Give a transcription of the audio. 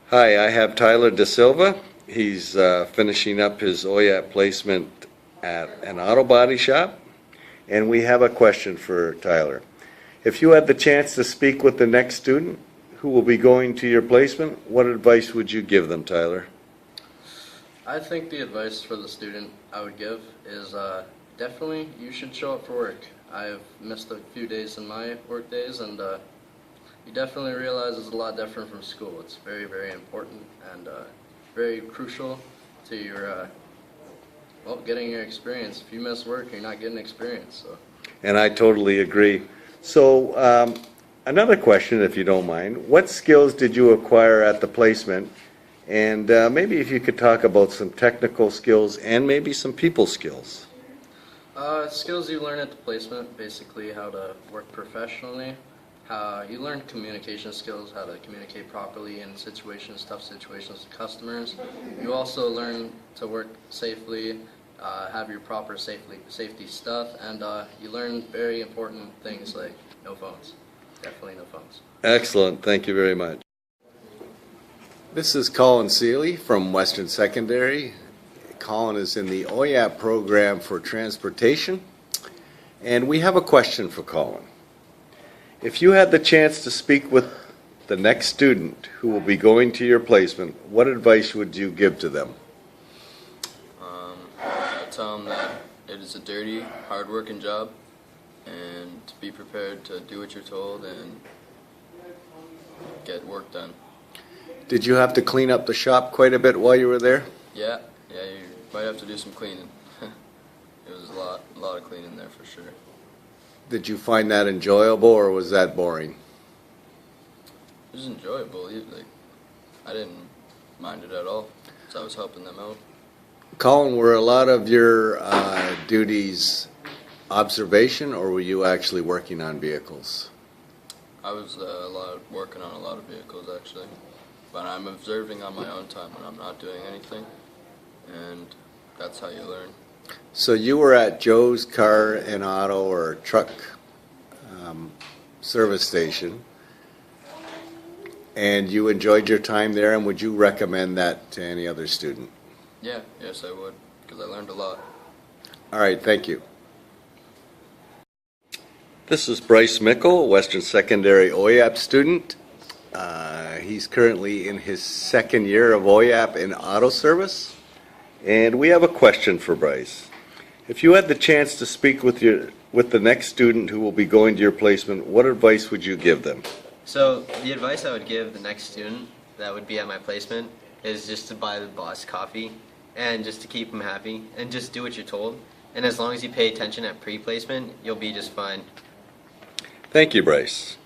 Hi, I have Tyler Da Silva. He's finishing up his OYAP placement at an auto body shop, and we have a question for Tyler. If you had the chance to speak with the next student who will be going to your placement, what advice would you give them, Tyler? I think the advice for the student I would give is definitely you should show up for work. I've missed a few days in my work days, and you definitely realize it's a lot different from school. It's very, very important and very crucial to your getting your experience. If you miss work, you're not getting experience. So. And I totally agree. So another question, if you don't mind, what skills did you acquire at the placement? And maybe if you could talk about some technical skills and maybe some people skills. Skills you learn at the placement, basically how to work professionally. You learn communication skills, how to communicate properly in situations, tough situations with customers. You also learn to work safely, have your proper safety stuff, and you learn very important things like no phones. Definitely no phones. Excellent. Thank you very much. This is Colin Seeley from Western Secondary. Colin is in the OYAP program for transportation, and we have a question for Colin. If you had the chance to speak with the next student who will be going to your placement, what advice would you give to them? I'd tell them that it is a dirty, hard-working job, and to be prepared to do what you're told and get work done. Did you have to clean up the shop quite a bit while you were there? Yeah, you might have to do some cleaning. It was a lot of cleaning there for sure. Did you find that enjoyable or was that boring? It was enjoyable. I didn't mind it at all, so I was helping them out. Colin, were a lot of your duties observation or were you actually working on vehicles? I was working on a lot of vehicles actually, but I'm observing on my own time when I'm not doing anything, and that's how you learn. So you were at Joe's Car and Auto or Truck service station, and you enjoyed your time there, and would you recommend that to any other student? Yeah, yes I would, because I learned a lot. All right, thank you. This is Bryce Mickle, Western Secondary OYAP student. He's currently in his second year of OYAP in auto service. And we have a question for Bryce. If you had the chance to speak with the next student who will be going to your placement, what advice would you give them? So the advice I would give the next student that would be at my placement is just to buy the boss coffee and just to keep him happy and just do what you're told. And as long as you pay attention at pre-placement, you'll be just fine. Thank you, Bryce.